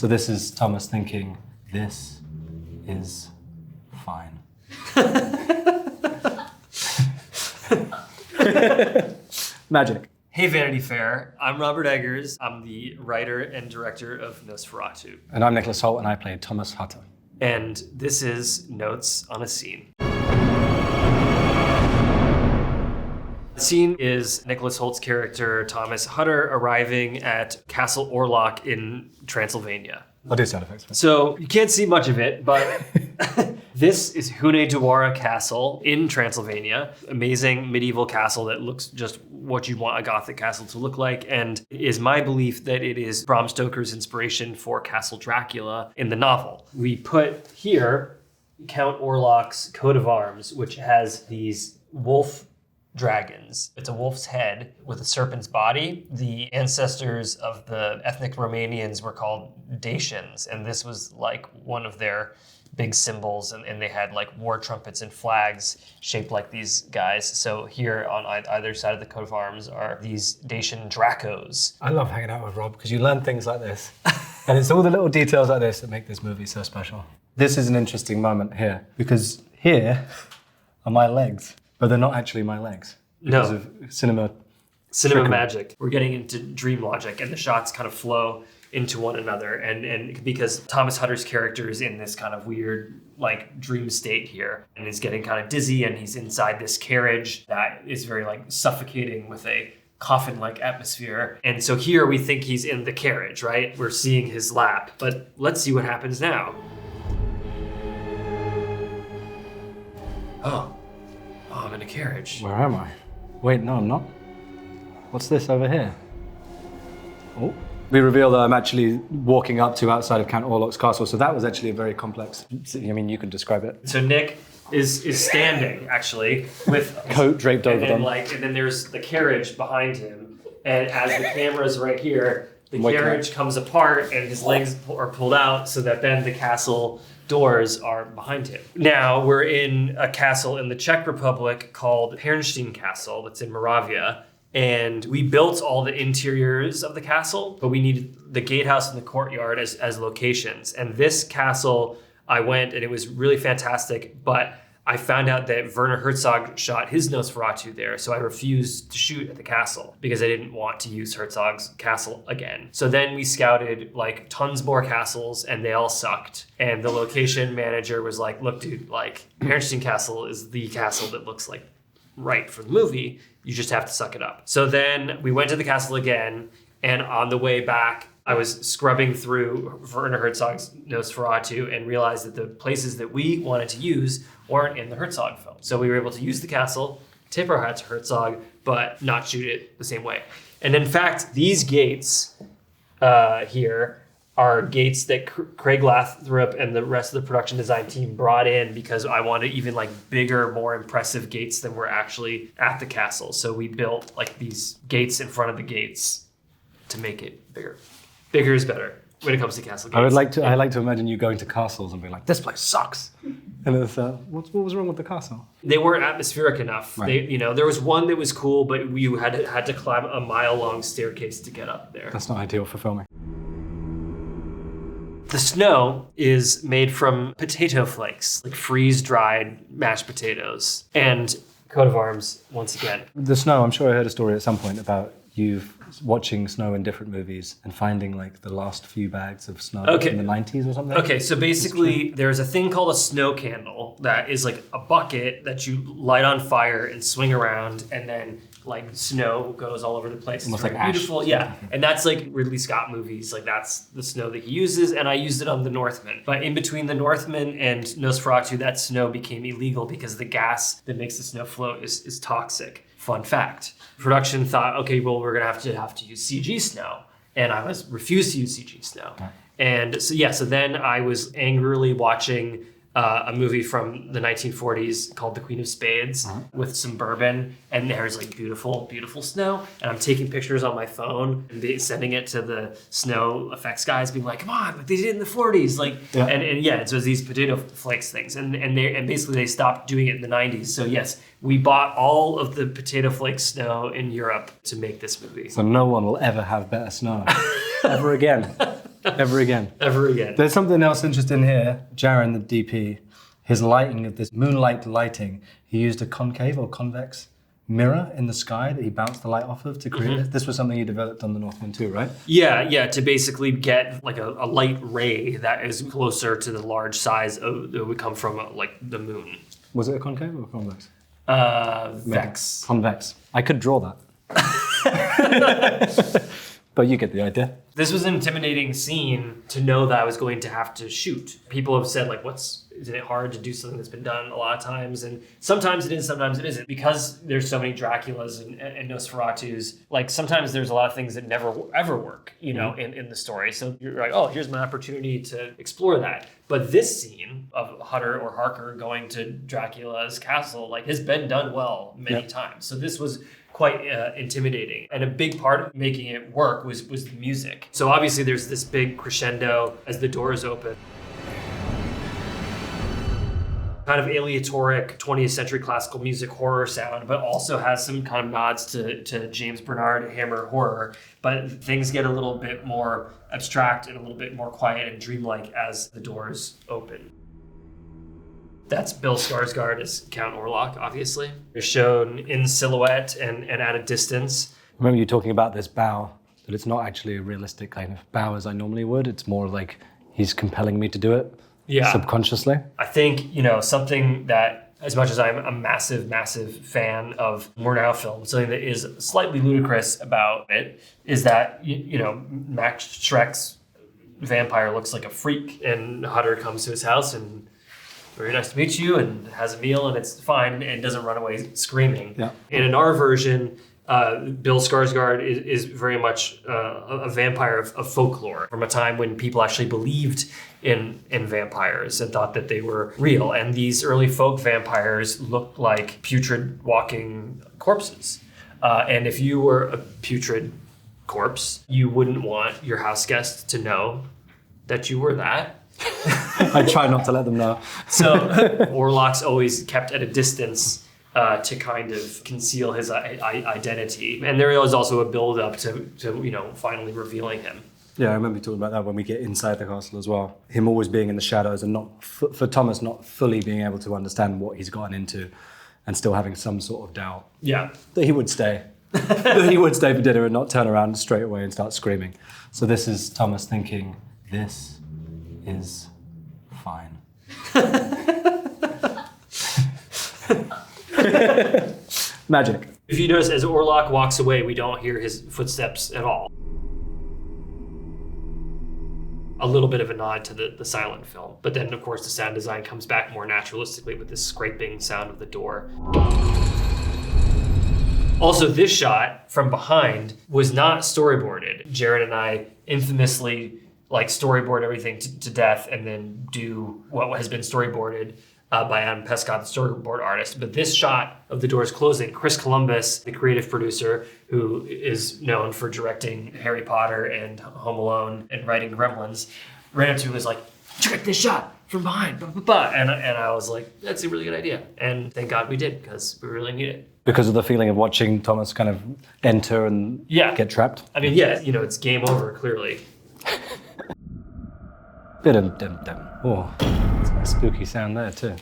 So this is Thomas thinking, this is fine. Magic. Hey Vanity Fair, I'm Robert Eggers. I'm the writer and director of Nosferatu. And I'm Nicholas Hoult, and I play Thomas Hutter. And this is Notes on a Scene. The scene is Nicholas Hoult's character, Thomas Hutter, arriving at Castle Orlok in Transylvania. I'll do sound effects. So you can't see much of it, but this is Hune Castle in Transylvania. Amazing medieval castle that looks just what you want a Gothic castle to look like, and is my belief that it is Bram Stoker's inspiration for Castle Dracula in the novel. We put here Count Orlok's coat of arms, which has these wolf dragons. It's a wolf's head with a serpent's body. The ancestors of the ethnic Romanians were called Dacians, and this was like one of their big symbols, and they had like war trumpets and flags shaped like these guys. So here on either side of the coat of arms are these Dacian Dracos. I love hanging out with Rob because you learn things like this. And it's all the little details like this that make this movie so special. This is an interesting moment here because here are my legs, but they're not actually my legs because of cinema magic. We're getting into dream logic, and the shots kind of flow into one another, and because Thomas Hutter's character is in this kind of weird like dream state here, and he's getting kind of dizzy, and he's inside this carriage that is very like suffocating with a coffin-like atmosphere. And so here we think he's in the carriage, right? We're seeing his lap, but let's see what happens now. Oh, I'm in a carriage. Where am I? Wait, no, I'm not. What's this over here? Oh. We reveal that I'm actually walking up to outside of Count Orlok's castle, so that was actually a very complex. I mean, you can describe it. So Nick is standing actually with coat draped over them, and then there's the carriage behind him, and as the camera's right here, the carriage comes apart and his legs are pulled out, so that then the castle doors are behind him. Now we're in a castle in the Czech Republic called Pernstein Castle that's in Moravia. And we built all the interiors of the castle, but we needed the gatehouse and the courtyard as locations. And this castle, I went and it was really fantastic, but I found out that Werner Herzog shot his Nosferatu there, so I refused to shoot at the castle because I didn't want to use Herzog's castle again. So then we scouted like tons more castles and they all sucked. And the location manager was like, look, dude, like Pernstein Castle is the castle that looks like right for the movie. You just have to suck it up. So then we went to the castle again, and on the way back, I was scrubbing through Werner Herzog's Nosferatu and realized that the places that we wanted to use weren't in the Herzog film. So we were able to use the castle, tip our hat to Herzog, but not shoot it the same way. And in fact, these gates here are gates that Craig Lathrop and the rest of the production design team brought in because I wanted even like bigger, more impressive gates than were actually at the castle. So we built like these gates in front of the gates to make it bigger. Bigger is better when it comes to castle gates. I like to imagine you going to castles and being like, this place sucks. And it's, what was wrong with the castle? They weren't atmospheric enough. Right. There was one that was cool, but you had to climb a mile-long staircase to get up there. That's not ideal for filming. The snow is made from potato flakes, like freeze-dried mashed potatoes. And coat of arms, once again. The snow, I'm sure I heard a story at some point about you watching snow in different movies and finding like the last few bags of snow in the 90s or something. Okay, so basically there's a thing called a snow candle that is like a bucket that you light on fire and swing around, and then like snow goes all over the place. Almost it's like ash. Beautiful, yeah. And that's like Ridley Scott movies, like that's the snow that he uses, and I used it on The Northman. But in between The Northman and Nosferatu, that snow became illegal because the gas that makes the snow float is toxic. Fun fact. Production thought, okay, well, we're gonna have to use CG snow. And I refused to use CG snow. Okay. And so then I was angrily watching a movie from the 1940s called The Queen of Spades with some bourbon, and there's like beautiful, beautiful snow, and I'm taking pictures on my phone and sending it to the snow effects guys, being like, "Come on, like they did it in the 40s," like, and so it's these potato flakes things, and basically they stopped doing it in the 90s. So yes, we bought all of the potato flake snow in Europe to make this movie. So no one will ever have better snow ever again. Ever again. Ever again. There's something else interesting here. Jaron, the DP, his lighting of this moonlight lighting, he used a concave or convex mirror in the sky that he bounced the light off of to create it. This was something you developed on the Northman too, right? Yeah, to basically get like a light ray that is closer to the large size that would come from like the moon. Was it a concave or a convex? Vex. Convex. I could draw that. But you get the idea. This was an intimidating scene to know that I was going to have to shoot. People have said, like, isn't it hard to do something that's been done a lot of times? And sometimes it is, sometimes it isn't. Because there's so many Draculas and Nosferatus, like, sometimes there's a lot of things that never, ever work, you know, in the story. So you're like, oh, here's my opportunity to explore that. But this scene of Hutter or Harker going to Dracula's castle, like, has been done well many times. So this was quite intimidating. And a big part of making it work was the music. So obviously there's this big crescendo as the doors open. Kind of aleatoric 20th century classical music horror sound, but also has some kind of nods to James Bernard Hammer horror. But things get a little bit more abstract and a little bit more quiet and dreamlike as the doors open. That's Bill Skarsgård as Count Orlok, obviously. They're shown in silhouette and at a distance. I remember you talking about this bow, that it's not actually a realistic kind of bow as I normally would. It's more like he's compelling me to do it subconsciously. I think, something that, as much as I'm a massive, massive fan of Murnau films, something that is slightly ludicrous about it is that, Max Schreck's vampire looks like a freak, and Hutter comes to his house and very nice to meet you, and has a meal, and it's fine, and doesn't run away screaming. Yeah. And in our version, Bill Skarsgård is very much a vampire of folklore from a time when people actually believed in vampires and thought that they were real. And these early folk vampires looked like putrid walking corpses. And if you were a putrid corpse, you wouldn't want your house guests to know that you were that. I try not to let them know. So Orlok's always kept at a distance to kind of conceal his identity. And there was also a build-up to finally revealing him. Yeah, I remember you talking about that when we get inside the castle as well. Him always being in the shadows and not, for Thomas, not fully being able to understand what he's gotten into and still having some sort of doubt. Yeah. That he would stay. That he would stay for dinner and not turn around straight away and start screaming. So this is Thomas thinking, this is fine. Magic. If you notice, as Orlok walks away, we don't hear his footsteps at all. A little bit of a nod to the silent film. But then, of course, the sound design comes back more naturalistically with this scraping sound of the door. Also, this shot from behind was not storyboarded. Jared and I infamously storyboard everything to death and then do what has been storyboarded by Adam Pescott, the storyboard artist. But this shot of the doors closing, Chris Columbus, the creative producer who is known for directing Harry Potter and Home Alone and writing Gremlins, ran up to me and was like, check this shot from behind, blah, blah, blah. And I was like, that's a really good idea. And thank God we did, because we really need it. Because of the feeling of watching Thomas kind of enter and get trapped? I mean, it's game over, clearly. Dum-dum-dum. Oh, it's a spooky sound there too.